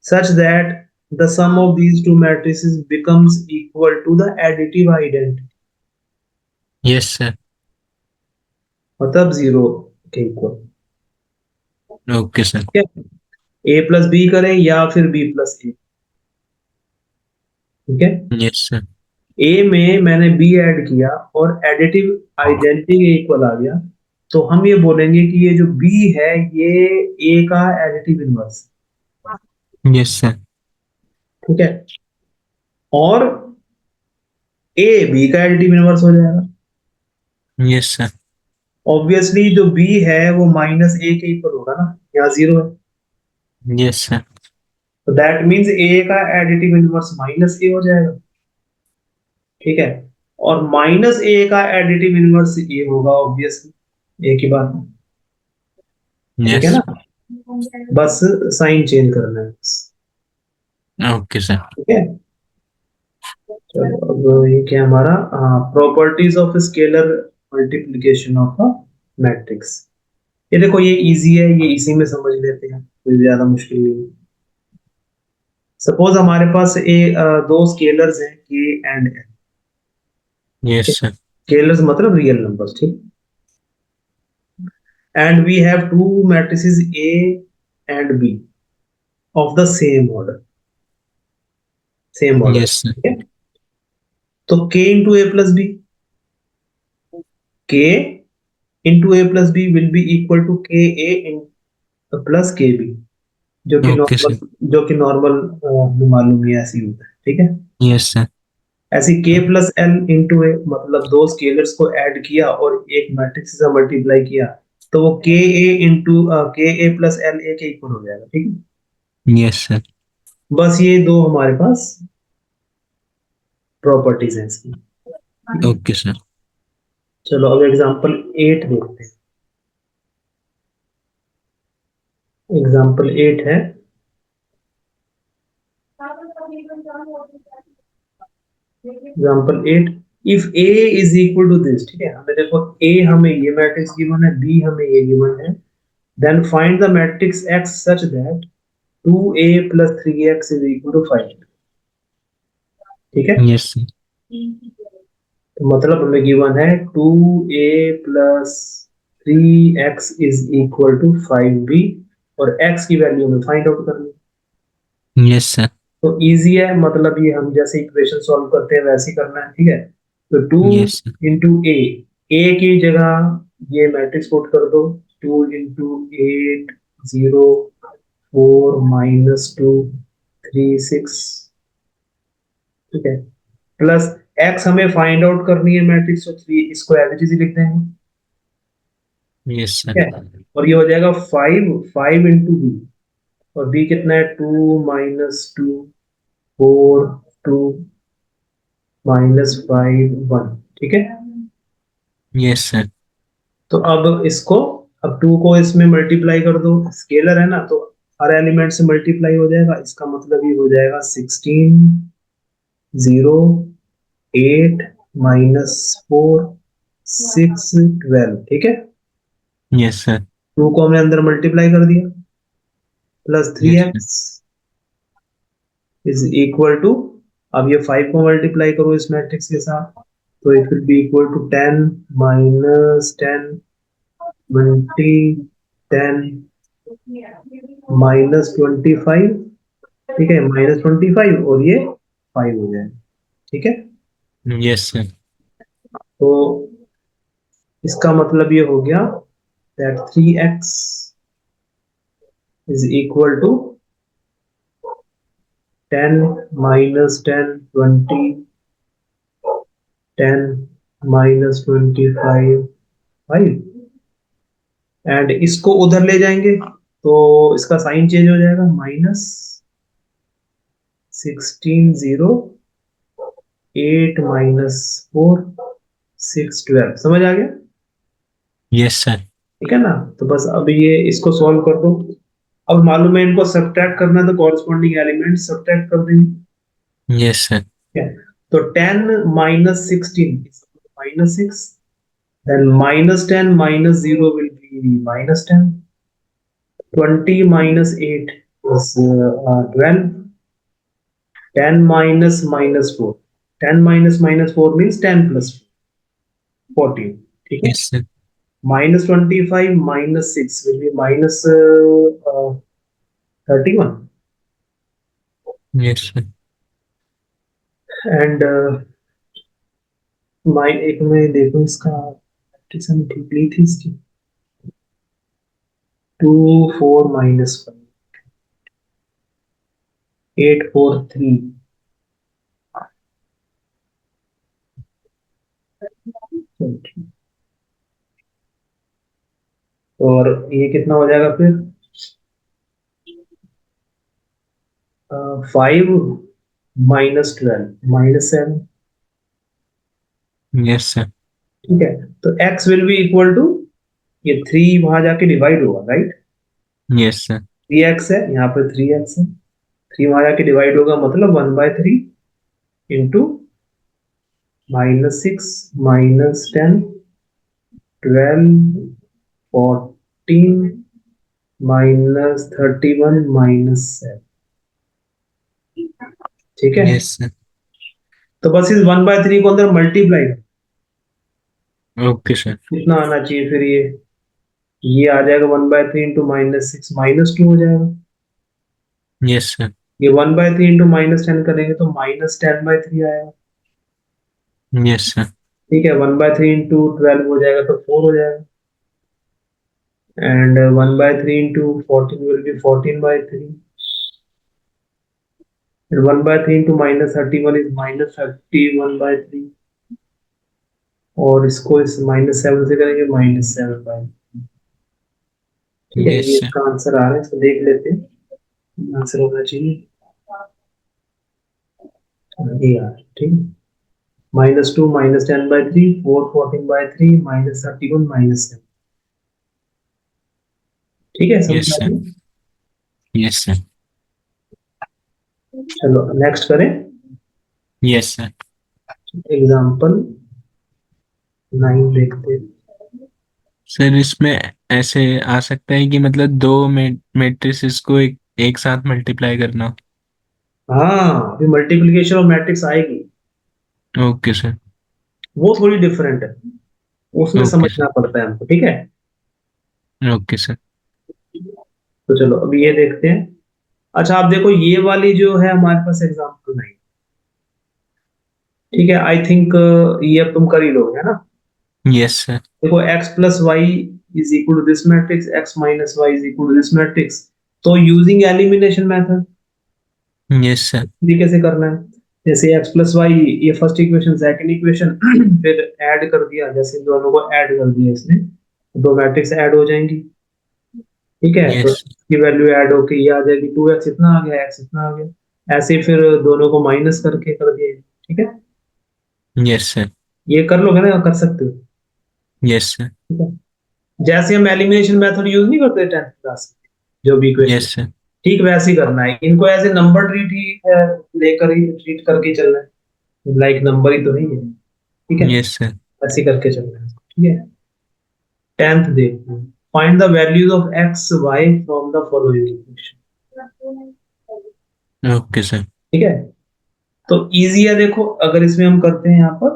such that the sum of these two matrices becomes equal to the additive identity, yes sir. मतलब जीरो के इक्वल, ओके सर। ठीक है। ए प्लस बी करें या फिर बी प्लस ए, ठीक है। Yes sir. ए में मैंने बी ऐड किया और एडिटिव आइडेंटिटी के इक्वल आ गया, तो हम ये बोलेंगे कि ये जो बी है ये ए का एडिटिव इनवर्स, यस सर। ठीक है, और ए बी का एडिटिव इनवर्स हो जाएगा। Yes sir. ऑब्वियसली जो बी है वो माइनस ए के इक्वल होगा ना, यहाँ जीरो है, यस सर। तो दैट मीन्स ए का एडिटिव इनवर्स माइनस ए हो जाएगा, ठीक है। और माइनस ए का एडिटिव इनवर्स ए होगा, ऑब्वियसली ए की बात है, ठीक है यस। ना, बस साइन चेंज करना है बस, ओके सर। ठीक है। चलो अब ये क्या हमारा properties of scalar multiplication of a matrix, ये देखो ये इजी है, ये इसी में समझ लेते हैं, कोई ज्यादा मुश्किल नहीं है। सपोज हमारे पास दो स्केलर्स हैं K and N, yes sir. Scalars मतलब रियल नंबर्स, ठीक, and we have two matrices A and B of the same order, yes sir. ठीक है। तो K into A plus B, K into A plus B will be equal to KA in plus KB, जो कि ओके नॉर्मल, सर। हमें मालूम ही है, ऐसे ही होता है, ठीक है। Yes sir. ऐसे K plus L into A मतलब दो स्केलर्स को ऐड किया और एक मैट्रिक्स से मल्टीप्लाई किया, तो वो KA into KA plus LA के इक्वल हो जाएगा, ठीक है। Yes sir. बस ये दो हमारे पास प्रॉपर्टीज हैं इसकी। Okay sir. चलो अब एग्जांपल 8 देखते हैं। एग्जांपल 8 है, example 8, if A is equal to this, ठीक है, हमें देखो A हमें ये मैट्रिक्स गिवन है, B हमें ये गिवन है, then find the matrix X such that 2A plus 3X is equal to 5, ठीक है। Yes sir. तो मतलब हमें गिवन है 2a+3x is equal to 5b, और x की वैल्यू हमें फाइंड आउट करनी है। Yes sir. तो इजी है, मतलब ये हम जैसे इक्वेशन सॉल्व करते हैं वैसे ही करना है, ठीक है। तो टू यस सर। इंटू ए की जगह ये मैट्रिक्स पुट कर दो, 2 इंटू 8 0 4 -2 3 6, ठीक है, प्लस एक्स हमें फाइंड आउट करनी है मैट्रिक्स, तो 3 इसको एज इट इज लिख देंगे, यस ठीक सर। है। और ये हो जाएगा 5 इंटू बी, और बी कितना है, 2 -2 4 2 -5 1, ठीक है। Yes sir. तो अब इसको, अब 2 को इसमें मल्टीप्लाई कर दो, स्केलर है ना, तो हर एलिमेंट से मल्टीप्लाई हो जाएगा, इसका मतलब ये हो जाएगा 16 0 8 -4 6 12, ठीक है। Yes sir. 2 को हमने अंदर मल्टीप्लाई कर दिया, plus three yes sir. X is equal to, अब ये 5 को मल्टीप्लाई करो इस मैट्रिक्स के साथ, तो it will be equal to 10 -10 20 10 -25, ठीक है, -25, और ये 5 हो जाए, ठीक है। Yes sir. तो इसका मतलब ये हो गया that 3x is equal to 10 -10 20 10 -25 5, and इसको उधर ले जाएंगे तो इसका साइन चेंज हो जाएगा, -16 0 8 -4 6 12, समझ आ गया, यस सर। ठीक है ना। तो बस अब ये इसको सॉल्व कर दो, अब मालूम है इनको सब्ट्रैक्ट करना, तो कॉरस्पॉन्डिंग एलिमेंट सब्ट्रैक्ट कर देंगे, यस सर। ठीक है। तो 10 -16 -6, then -10 -0 will be -10, 20 -8 is 12, 10 -4, 10 -4 means 10 plus 14, ठीक है। Yes sir. -25 -6 will be -31, yes sir. And एक में देखो इसका मैट्रिक्स हमने ठीक ली थी इसकी, 2 4 -5 8 4 3, और ये कितना हो जाएगा फिर, 5 -12 -7, यस सर। ठीक है। तो x will be equal to, ये 3 वहां जाके डिवाइड होगा, राइट, यस सर। 3x है यहाँ पे, 3x है, 3 वहां जाके डिवाइड होगा, मतलब 1/3 इंटू -6 -10 12 14 -31 -7, ठीक है। Yes sir. तो बस इस 1/3 को अंदर मल्टीप्लाई, ओके सर। कितना आना चाहिए फिर, ये आ जाएगा 1/3 इंटू -6 -2 हो जाएगा, यस सर। ये 1/3 इंटू -10 करेंगे तो -10/3 आएगा, यस सर। ठीक है। 1/3 इंटू 12 हो जाएगा तो 4 हो जाएगा, and 1/3 into 14 will be 14/3, and 1/3 into -31 is -31/3, और इसको इस -7 से करेंगे -7/, ठीक है। ये यस सर। इसका आंसर आ रहा है, इसको देख लेते हैं, आंसर होना चाहिए ये यार, ठीक है। -2 -10/3 4 14/3 -31 -7, ठीक है, समझ यस आ सर। गया। Yes sir. चलो नेक्स्ट करें, यस सर। एग्जाम्पल 9 देखते हैं। सर इसमें ऐसे आ सकता है कि मतलब दो मैट्रिसेस को एक साथ मल्टीप्लाई करना। हाँ, अभी मल्टीप्लिकेशन ऑफ मैट्रिक्स आएगी, ओके सर। वो थोड़ी डिफरेंट है, उसमें ओके समझना सर। पड़ता है हमको, ठीक है। Okay sir. तो चलो अब ये देखते हैं। अच्छा आप देखो ये वाली जो है हमारे पास एग्जाम्पल नहीं, ठीक है, आई थिंक ये अब तुम कर ही लोगे, है ना। Yes sir. देखो x plus y is equal to this matrix, x minus y is equal to this matrix. तो using elimination method yes sir. तरीके से करना है। जैसे x प्लस वाई, ये फर्स्ट इक्वेशन सेकंड इक्वेशन फिर ऐड कर दिया, जैसे इन दोनों को ऐड कर दिया इसने, दो मैट्रिक्स ऐड हो जाएंगी, ठीक है। तो यस। की वैल्यू ऐड होके ये आ जाएगी, 2x इतना आ गया, x इतना आ गया, ऐसे फिर दोनों को माइनस करके कर दिया, ठीक है। Yes sir. ये कर लोगे ना, कर सकते हो, यस सर। ठीक है। जैसे हम एलिमिनेशन मेथड यूज नहीं करते 10th क्लास में, जो भी इक्वेशन, यस सर। ठीक वैसे ही करना है इनको, ऐसे नंबर ट्रीट ही लेकर ही ट्रीट करके चलना है, लाइक नंबर ही तो नहीं है, ठीक है। Yes sir. ऐसे करके चलना है, ठीक है। 10th देखते हैं, find the values of X Y from the following equation, okay sir. ठीक है। तो इजी है, देखो अगर इसमें हम करते हैं यहाँ पर,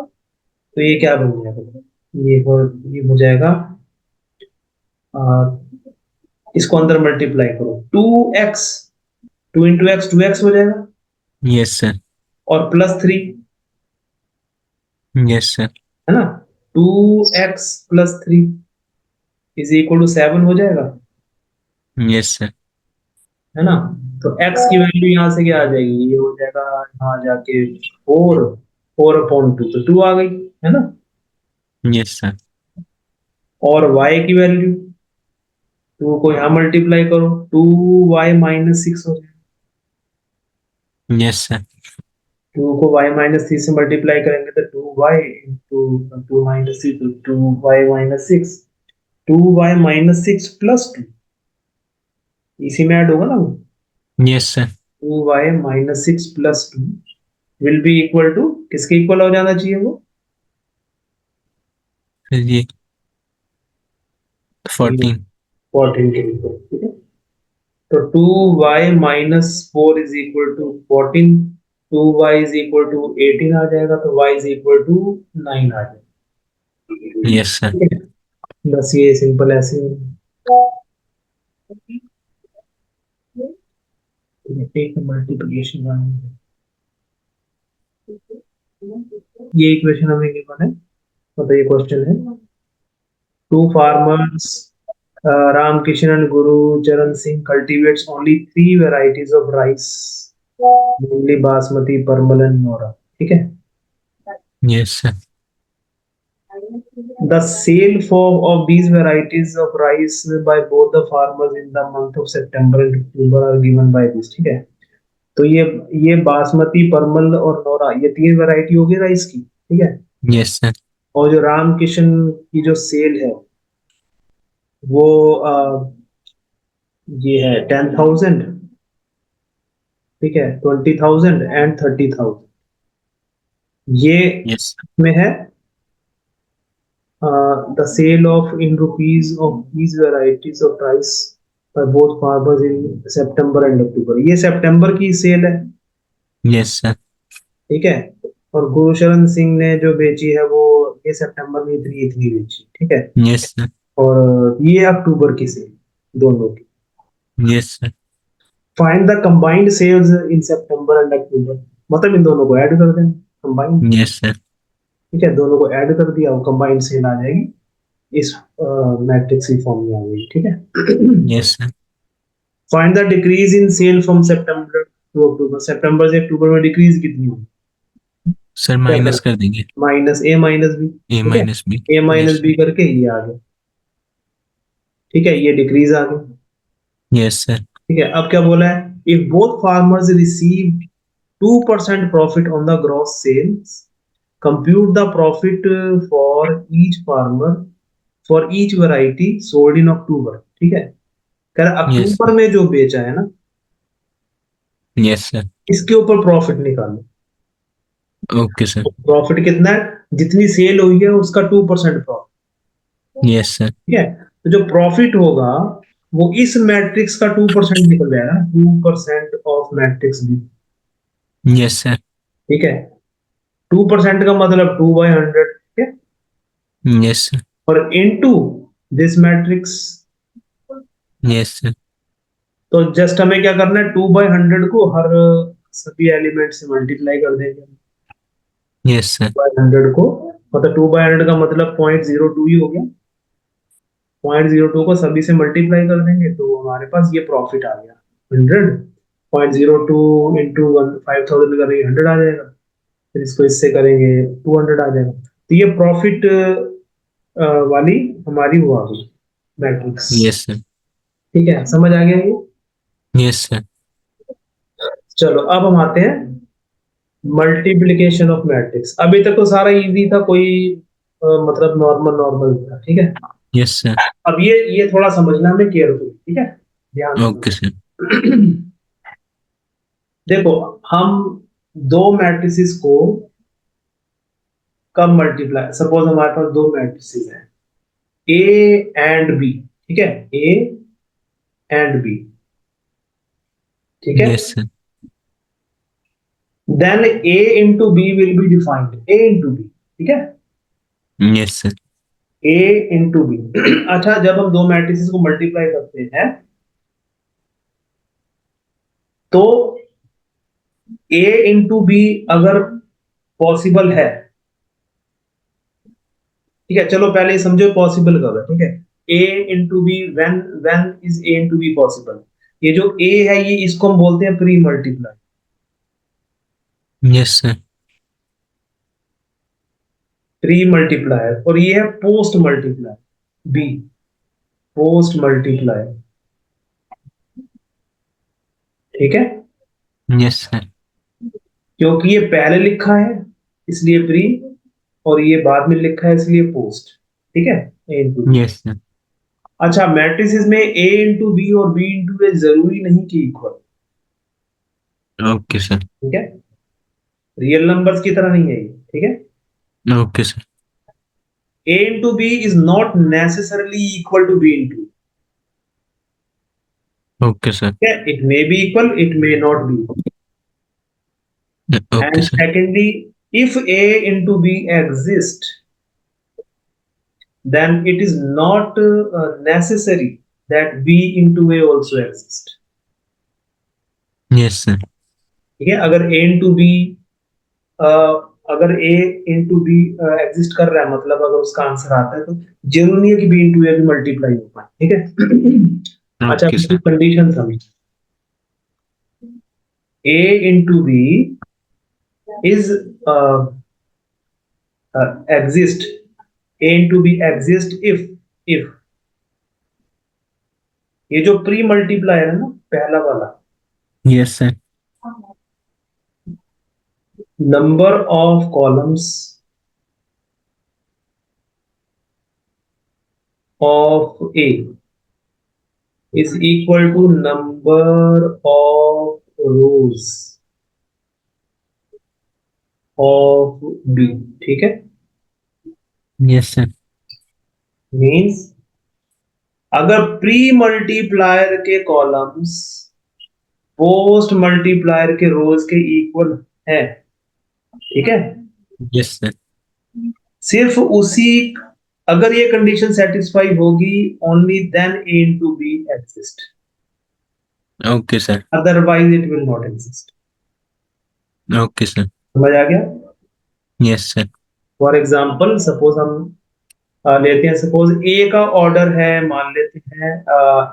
तो ये क्या बन जाएगा, ये हो ये हो जाएगा, आ, इसको अंदर मल्टीप्लाई करो, 2x, 2 इंटू एक्स 2x हो जाएगा, यस सर। और +3, यस सर। है ना, 2x + 3 इज इक्वल टू 7 हो जाएगा, यस सर। है ना। तो x की वैल्यू यहाँ से क्या आ जाएगी, ये हो जाएगा यहाँ जाके 4, 4/2, तो 2 आ गई, है ना। Yes sir. और y की वैल्यू, 2 को यहाँ मल्टीप्लाई करो, 2y - 6 हो जाएगा, यस सर। 2 को y - 3 से मल्टीप्लाई करेंगे तो 2y × 2 - 6, 2y - 6, 2y - 6 + 2, इसी में ऐड होगा ना, yes sir. 2y - 6 + 2 will be equal to, किसके इक्वल हो जाना चाहिए वो, ये 14। 14 के इक्वल, ठीक है। तो 2y - 4 is equal to 14, 2y is equal to 18 आ जाएगा, तो y इज इक्वल टू 9 आ जाएगा, यस सर। ठीक है। बस ये सिंपल ऐसे ही टेक मल्टीप्लिकेशन, ये इक्वेशन हमें गिवन है, मतलब ये क्वेश्चन है। Two farmers, Ram Kishan and Guru Charan Singh cultivates only three varieties of rice, namely Basmati, Parmal and Nora. ठीक है। Yes sir. The sale for of these varieties of rice by both the farmers in the month of September and October are given by this, ठीक है। तो ये बासमती, परमल और नोरा, ये तीन वैरायटी होगी राइस की, ठीक है। Yes sir. और जो राम किशन की जो सेल है वो ये है 10,000, ठीक है, 20,000 एंड 30,000, ये यस सर। में है the sale of in rupees of these varieties of rice by both farmers in September and October, ये सितंबर की सेल है, यस सर। ठीक है। और गुरुशरण सिंह ने जो बेची है वो ये सितंबर में इतनी इतनी बेची, ठीक है। Yes sir. और ये अक्टूबर की सेल, दोनों की। Yes sir. Find the combined sales in September and October, मतलब इन दोनों को ऐड कर दें, कंबाइंड, यस सर। ठीक है। दोनों को ऐड कर दिया, वो कंबाइंड सेल आ जाएगी, इस मैट्रिक्स की फॉर्म में आ गई, ठीक है। Yes sir. Find the decrease in sale from September to October, सितंबर से अक्टूबर में डिक्रीज कितनी हुई, सर क्या माइनस करें, कर देंगे। -a - b, ए ठीक है। Minus B. Yes a - b करके ये आ गया, ठीक है, ये डिक्रीज आ गई, यस सर। ठीक है। अब क्या बोला है, if both farmers receive 2% profit on the gross sales, compute the profit for each farmer for each variety sold in October, ठीक है। कह रहा यस अक्टूबर में जो बेचा है ना, यस सर। इसके ऊपर प्रॉफिट निकालो। Okay sir. प्रॉफिट कितना है, जितनी सेल हुई है उसका 2% प्रॉफिट, यस सर। ठीक है। तो जो प्रॉफिट होगा वो इस मैट्रिक्स का 2% निकल जाएगा, 2% ऑफ मैट्रिक्स भी, यस सर। ठीक है। 2% का मतलब 2/100, ठीक है, यस सर, और into this matrix. Yes sir, तो जस्ट हमें क्या करना है, 2/100 को हर सभी एलिमेंट से मल्टीप्लाई कर देंगे। यस सर, 100 को मतलब 2/100 का मतलब 0.02 ही हो गया। 0.02 को सभी से मल्टीप्लाई कर देंगे तो हमारे पास ये प्रॉफिट आ गया 100। 0.02 इंटू 5000 करेंगे 100 आ जाएगा। फिर इसको इससे करेंगे 200 आ जाएगा। तो ये प्रॉफिट वाली हमारी वो आ गई मैट्रिक्स। यस सर, ठीक है, समझ आ गया ये। यस सर, चलो अब हम आते हैं मल्टीप्लिकेशन ऑफ मैट्रिक्स। अभी तक तो सारा इजी था, कोई मतलब नॉर्मल नॉर्मल था, ठीक है। यस सर, अब ये थोड़ा समझना हमें केयरफुल, ठीक है, ध्यान ओके सर, से। देखो, हम दो मैट्रिसेस को कब मल्टीप्लाई, सपोज हमारे पास दो मैट्रिसेस हैं ए एंड बी, ठीक है, ए एंड बी, ठीक है। Yes sir, then A into B will be defined, A into B, ठीक है, yes sir, A into B. अच्छा, जब हम दो मैट्रिसेस को मल्टीप्लाई करते हैं तो ए इंटू बी अगर पॉसिबल है, ठीक है, चलो पहले समझो पॉसिबल कब है, ठीक है। A into B, when when is A into B possible. ये जो ए है ये इसको हम बोलते हैं pre multiply, yes sir, pre multiplier, और ये है post multiply, B post multiply, ठीक है। यस सर, क्योंकि ये पहले लिखा है इसलिए प्री, और ये बाद में लिखा है इसलिए पोस्ट, ठीक है, A into B. Yes sir, अच्छा, मैट्रिसेस में ए इंटू बी और बी इंटू ए जरूरी नहीं कि इक्वल, ओके सर, ठीक है, रियल नंबर्स की तरह नहीं है ये, ठीक है। Okay sir, A into B is not necessarily equal to B into. Okay sir, Yeah, it may be equal, it may not be. Okay And sir, secondly, if A into B exist, then it is not necessary that B into A also exist. Yes sir, ठीक है, अगर A into B अगर A into B एग्जिस्ट कर रहा है, मतलब अगर उसका आंसर आता है तो जरूरी नहीं है कि B into A भी मल्टीप्लाई हो पाए, ठीक है। अच्छा, ओके सर, कंडीशन समझ, A into B is uh, exist, A into B exist if ये जो प्री मल्टीप्लायर है ना पहला वाला, yes sir, number of columns of A is equal to number of rows of B, ठीक है। यस सर, मीन्स अगर प्री मल्टीप्लायर के कॉलम्स पोस्ट मल्टीप्लायर के रोज के इक्वल है, ठीक है, यस सर, सिर्फ उसी, अगर ये कंडीशन सेटिस्फाई होगी, only then A into B exist, okay sir, otherwise it will not exist. Okay sir, समझ आ गया। Yes sir, for example suppose हम लेते हैं, सपोज ए का ऑर्डर है, मान लेते हैं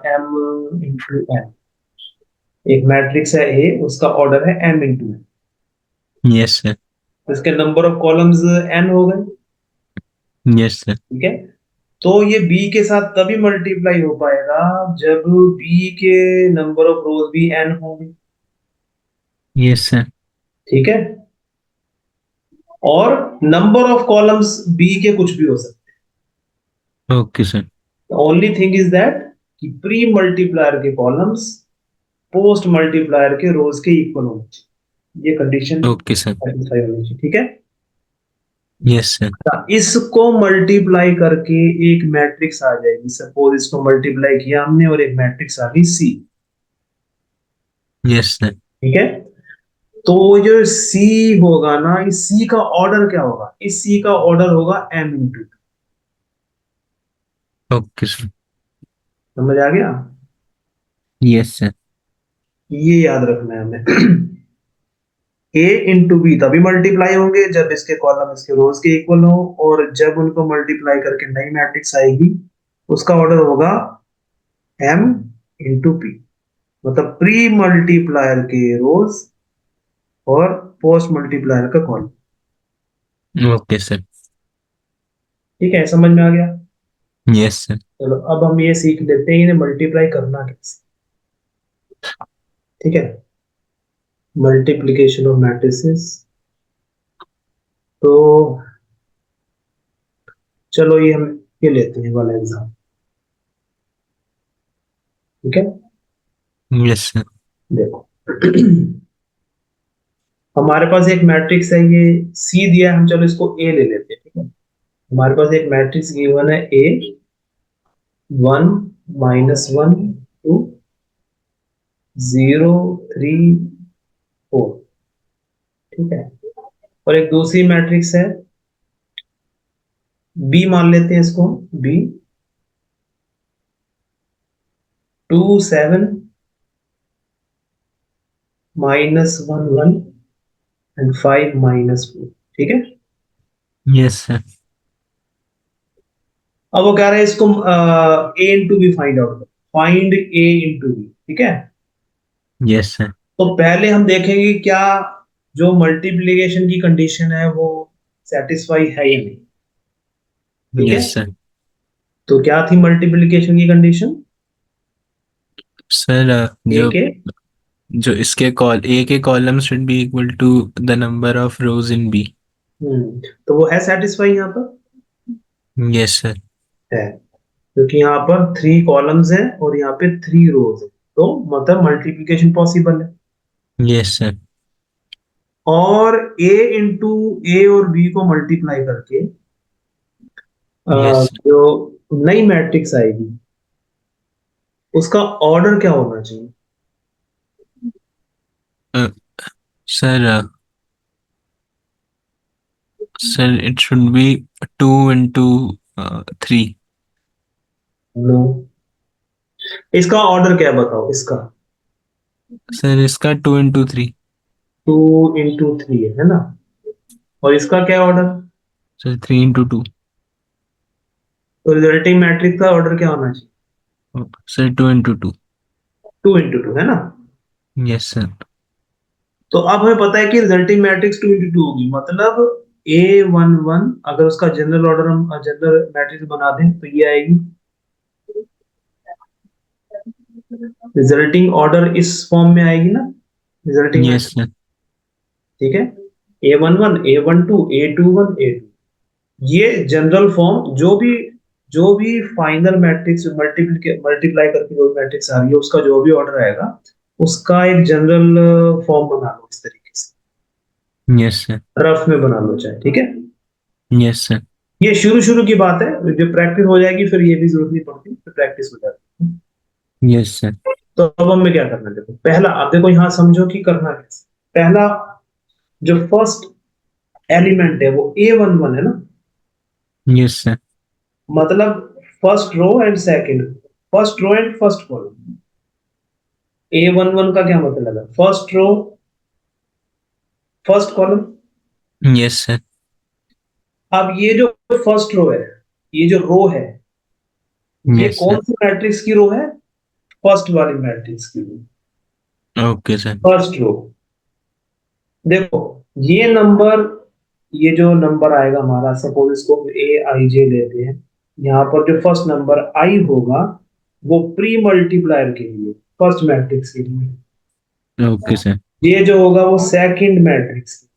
एम इंटू एन, एक मैट्रिक्स है ए, उसका ऑर्डर है M into N, yes sir, इसके नंबर ऑफ कॉलम्स एन हो गए, यस सर, ठीक है। तो ये बी के साथ तभी मल्टीप्लाई हो पाएगा जब बी के नंबर ऑफ रोज भी एन होंगे, यस सर, ठीक है, और नंबर ऑफ कॉलम्स बी के कुछ भी हो सकते ओके सर, हैं। ओनली थिंग इज दैट कि प्री मल्टीप्लायर के कॉलम्स पोस्ट मल्टीप्लायर के रोज के इक्वल होने चाहिए, ये कंडीशन ओके सर, सेटिस्फाई होनी चाहिए, ठीक है। यस सर, इसको मल्टीप्लाई करके एक मैट्रिक्स आ जाएगी, सपोज इसको मल्टीप्लाई किया हमने और एक मैट्रिक्स आ गई सी, यस सर, ठीक है। तो जो सी होगा ना, इस सी का ऑर्डर क्या होगा? इस सी का ऑर्डर होगा m इंटू। Okay sir. समझ आ गया? Yes sir. ये याद रखना है हमें। ए इंटू बी तभी मल्टीप्लाई होंगे जब इसके कॉलम इसके रोज के इक्वल हो, और जब उनको मल्टीप्लाई करके नई मैट्रिक्स आएगी उसका ऑर्डर होगा m इंटू पी। मतलब प्री मल्टीप्लायर के रोज और पोस्ट मल्टीप्लायर का कॉलम। Okay sir. ठीक है, समझ में आ गया? Yes sir. चलो अब हम ये सीख लेते हैं इन्हें मल्टीप्लाई करना कैसे। ठीक है, मल्टीप्लीकेशन ऑफ मैट्रिसेस। तो चलो ये हम ये लेते हैं वाला एग्जाम। ठीक है, यस सर। देखो। हमारे पास एक मैट्रिक्स है, ये सी दिया है, हम चलो इसको ए ले लेते हैं। ठीक है, हमारे पास एक मैट्रिक्स गिवन है ए 1 -1 2 0 3 4। ठीक है, और एक दूसरी मैट्रिक्स है बी, मान लेते हैं इसको बी 2 7 -1 1 एंड 5 -4। ठीक है, यस सर। अब वो कह रहे हैं इसको ए इंटू बी फाइंड आउट करो। फाइंड ए इंटू बी। ठीक है, यस सर। तो पहले हम देखेंगे क्या जो मल्टीप्लिकेशन की कंडीशन है वो सेटिस्फाई है या नहीं। ठीक है, यस सर। तो क्या थी मल्टीप्लिकेशन की कंडीशन? सर ए जो के जो इसके कॉल ए के column should be equal to the number of rows in B. तो वो है सेटिस्फाई यहाँ पर? Yes sir. है, क्योंकि यहाँ पर 3 कॉलम्स हैं और यहाँ पे 3 रोज है, तो मतलब मल्टीप्लिकेशन पॉसिबल है। Yes sir. और ए इंटू ए और बी को मल्टीप्लाई करके यस जो नई मैट्रिक्स आएगी उसका ऑर्डर क्या होना चाहिए? Sir sir it should be 2 into 3। No, इसका ऑर्डर क्या है बताओ इसका? सर इसका 2 into 3। 2 × 3 है ना, और इसका क्या ऑर्डर? Sir 3 into 2। तो रिजल्टिंग मैट्रिक्स का ऑर्डर क्या होना चाहिए? Sir 2 into 2। 2 × 2 है ना। Yes sir. तो अब हमें पता है कि रिजल्टिंग मैट्रिक्स 2 × 2 होगी, मतलब A11 अगर उसका जनरल ऑर्डर हम जनरल मैट्रिक्स बना दें तो ये आएगी। रिजल्टिंग ऑर्डर इस फॉर्म में आएगी ना, रिजल्टिंग यस मैट्रिक्स। सर। ठीक है, A11 A12 A21 A2, ये जनरल फॉर्म जो भी फाइनल मैट्रिक्स मल्टीप्लाई करके जो मैट्रिक्स आ रही है उसका जो भी ऑर्डर आएगा उसका एक जनरल फॉर्म बना लो इस तरीके से, यस सर। रफ में बना लो चाहे। ठीक है, यस सर। ये शुरू शुरू की बात है, जब प्रैक्टिस हो जाएगी फिर ये भी जरूरत नहीं पड़ती, फिर प्रैक्टिस हो जाती है। Yes sir. तो अब हमें क्या करना है, देखो पहला आप देखो यहाँ समझो कि करना कैसे। पहला जो फर्स्ट एलिमेंट है वो A11 है ना, यस सर। मतलब first row and second, first row and first column. A11 का क्या मतलब है? First row first column. Yes sir. अब ये जो फर्स्ट रो है, ये जो रो है, ये यस कौन सर। सी मैट्रिक्स की रो है? फर्स्ट वाली मैट्रिक्स की row, okay sir. First row. देखो ये नंबर, ये जो नंबर आएगा हमारा, सपोज इसको A I J लेते हैं, यहाँ पर जो फर्स्ट नंबर आई होगा वो प्री मल्टीप्लायर के लिए, फर्स्ट मैट्रिक्स के लिए। Okay sir. ये जो होगा वो सेकंड मैट्रिक्स।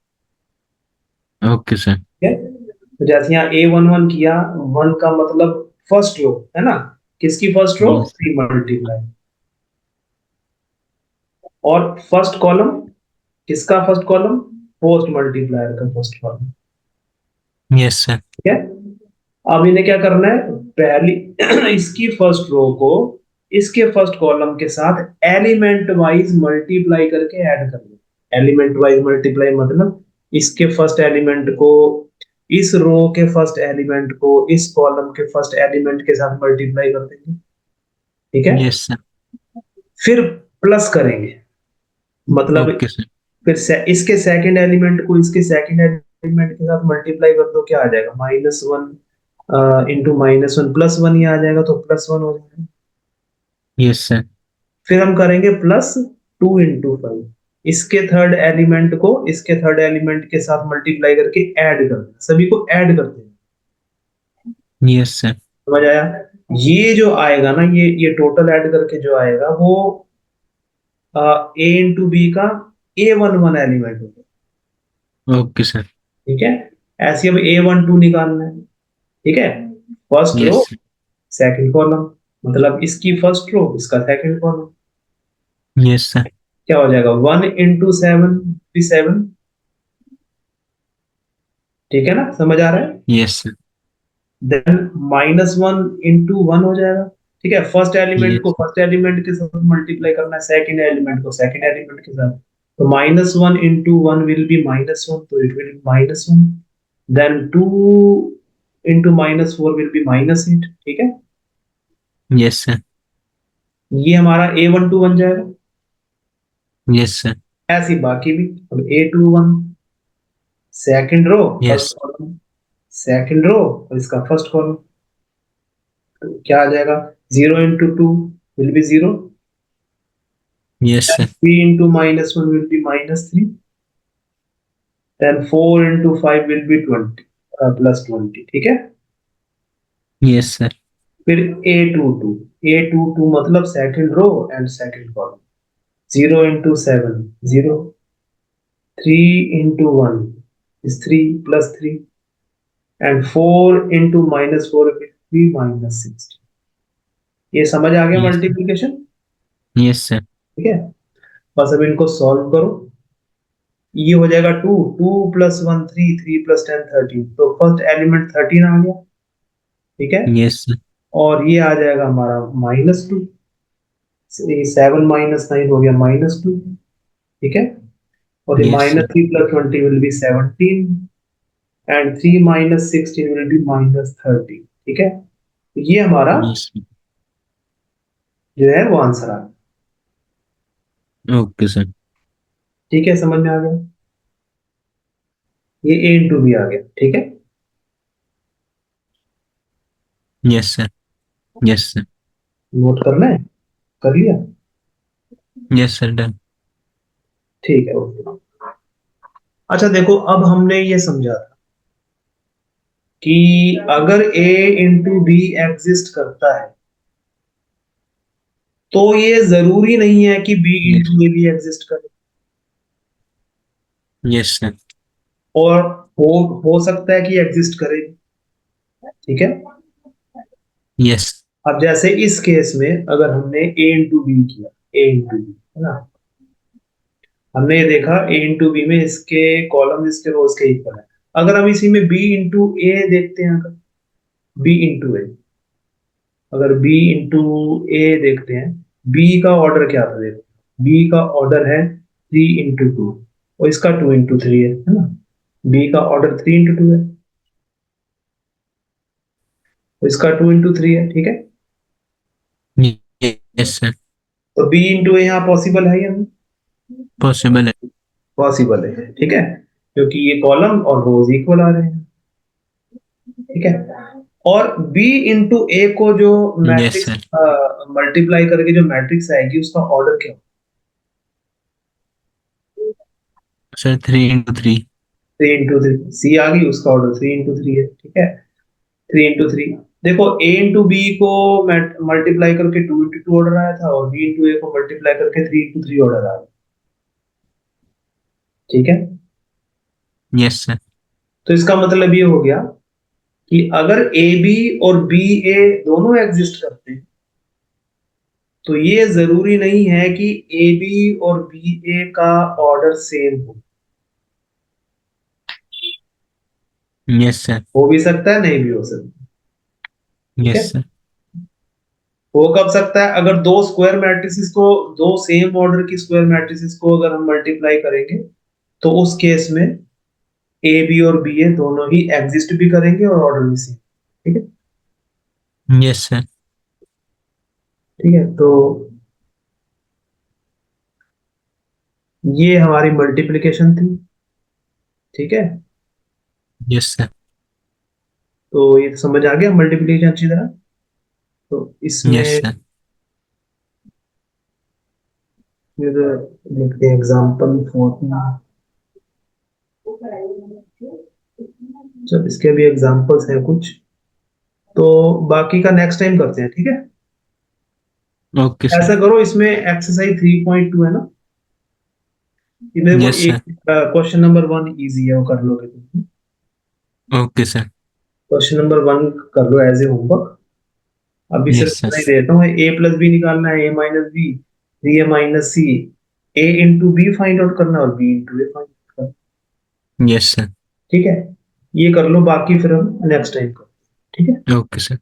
Okay sir. ठीक है, तो जैसे यहाँ A11 किया, 1 का मतलब फर्स्ट रो है ना, किसकी first row? Yes. Pre multiply. और फर्स्ट कॉलम किसका फर्स्ट कॉलम? पोस्ट मल्टीप्लायर का फर्स्ट कॉलम। Yes sir. ठीक है, अब इन्हें क्या करना है, पहली इसकी फर्स्ट रो को इसके फर्स्ट कॉलम के साथ एलिमेंट वाइज मल्टीप्लाई करके ऐड कर लो। एलिमेंट वाइज मल्टीप्लाई मतलब इसके फर्स्ट एलिमेंट को इस रो के फर्स्ट एलिमेंट को इस कॉलम के फर्स्ट एलिमेंट के साथ मल्टीप्लाई कर देंगे, ठीक है। Yes sir. फिर प्लस करेंगे, मतलब ओके सर। फिर इसके सेकंड एलिमेंट को इसके सेकंड एलिमेंट के साथ मल्टीप्लाई कर दो, क्या आ जाएगा, -1 इंटू -1 +1 ही आ जाएगा, तो +1 हो जाएगा। Yes sir. फिर हम करेंगे +2 इंटू 5, इसके थर्ड एलिमेंट के साथ मल्टीप्लाई करके ऐड कर देना, सभी को ऐड कर देना। Yes sir. समझ आया। ये जो आएगा ना, ये टोटल ऐड करके जो आएगा वो ए इंटू बी का A11 एलिमेंट होगा, ओके सर। ठीक है। ऐसे अब A12 निकालना है, ठीक है। First row yes sir. Second column, मतलब इसकी फर्स्ट रो इसका सेकंड कॉलम, यस सर। क्या हो जाएगा, 1 इंटू 7 7, ठीक है ना, समझ आ रहा है। Yes sir. देन -1 इंटू 1 हो जाएगा, ठीक है। फर्स्ट एलिमेंट को यस। फर्स्ट एलिमेंट के साथ मल्टीप्लाई करना है, सेकंड एलिमेंट को सेकंड एलिमेंट के साथ, तो -1 इंटू 1 विल बी -1, तो it will be -1। Then 2 into -4 will be -8, ठीक है। Yes sir. ये हमारा A12 बन जाएगा। Yes sir. ऐसी बाकी भी, अब A21 second row yes. First column, second row और इसका फर्स्ट कॉलम, तो क्या आ जाएगा, 0 into 2 will be 0, yes sir. 3 into -1 will be -3, then 4 into 5 will be 20 +20, ठीक है। Yes sir. फिर A22 मतलब second row and second column, 0 into 7 0, 3 into 1 is 3 +3, and 4 into -4 will be -16। ये समझ आ गया यस। Multiplication, yes sir. ठीक है। बस अब इनको सॉल्व करो, ये हो जाएगा 2, 2 + 1 3, 3 + 10 13, तो फर्स्ट एलिमेंट 13 आ गया, ठीक है। Yes sir. और ये आ जाएगा हमारा -2, 7 - 9 हो गया -2, ठीक है। और ये yes sir. -3 + 20 will be 17, and 3 - 16 will be -30, ठीक है। तो ये हमारा यस। जो है वो आंसर आ गया, ओके सर। ठीक है, समझ में आ गया। ये A इंटू B आ गया, ठीक है। Yes sir. Yes sir. Note करना है, कर लिया, यस सर डन। ठीक है, ओके। अच्छा देखो, अब हमने ये समझा था कि अगर A इंटू B एग्जिस्ट करता है, तो ये जरूरी नहीं है कि B यस। इंटू A भी एग्जिस्ट करे, यस सर। और हो सकता है कि एग्जिस्ट करे, ठीक है। यस। अब जैसे इस केस में अगर हमने A इंटू B किया, A इंटू B, है ना, हमने ये देखा A इंटू B में इसके कॉलम इसके रोज के इक्वल है। अगर हम इसी में B इंटू A देखते हैं, अगर B इंटू A, अगर B इंटू A देखते हैं, B का ऑर्डर क्या था, देखो B का ऑर्डर है 3 इंटू 2, और इसका 2 इंटू 3 है ना। B का ऑर्डर 3 इंटू 2 है, और इसका 2 इंटू 3 है, ठीक है। Yes sir. तो B इंटू A यहाँ पॉसिबल है या नहीं, पॉसिबल है। पॉसिबल है, ठीक है, क्योंकि ये कॉलम और रोज इक्वल आ रहे हैं, ठीक है। और B इंटू A को जो यस मैट्रिक्स सर। मल्टीप्लाई करके जो मैट्रिक्स आएगी उसका ऑर्डर क्या सर 3 × 3। 3 इंटू 3, सी आ गई, उसका ऑर्डर 3 इंटू 3 है, ठीक है। 3 इंटू 3, देखो A इंटू B को मल्टीप्लाई करके 2 इंटू 2 ऑर्डर आया था, और B इंटू A को मल्टीप्लाई करके 3 इंटू 3 ऑर्डर आया, ठीक है। Yes sir. तो इसका मतलब ये हो गया कि अगर AB और BA दोनों एग्जिस्ट करते हैं, तो ये जरूरी नहीं है कि AB और BA का ऑर्डर सेम यस सर। हो भी सकता है, नहीं भी हो सकता, ठीक है। Yes sir. हो कब सकता है, अगर दो स्क्वायर मैट्रिसेस को, दो सेम ऑर्डर की स्क्वायर मैट्रिसेस को अगर हम मल्टीप्लाई करेंगे, तो उस केस में ए बी और बी ए दोनों ही एग्जिस्ट भी करेंगे और ऑर्डर भी सेम। ठीक है। Yes sir. ठीक है, तो ये हमारी मल्टीप्लिकेशन थी। ठीक है, यस सर। तो ये समझ आ गया मल्टीप्लिकेशन अच्छी तरह। तो यस इसमें सर। फिर लिखते हैं एग्जाम्पल 14। चल इसके भी एग्जाम्पल्स हैं कुछ, तो बाकी का नेक्स्ट टाइम करते हैं, ठीक है। Okay sir. ऐसा करो, इसमें एक्सरसाइज 3.2 है ना, इधर वो यस एक सर। क्वेश्चन नंबर 1 इजी है, वो कर लोगे तुम। Okay sir. क्वेश्चन नंबर 1 कर लो एज ए होमवर्क। अभी सिर्फ यस इतना सर। ही देता हूँ, ए प्लस बी निकालना है, ए माइनस बी, बी ए माइनस सी, ए इंटू बी फाइंड आउट करना है और बी इंटू ए फाइंड आउट करना है। Yes sir. ठीक है, ये कर लो, बाकी फिर हम नेक्स्ट टाइम करो। ठीक है। Okay sir.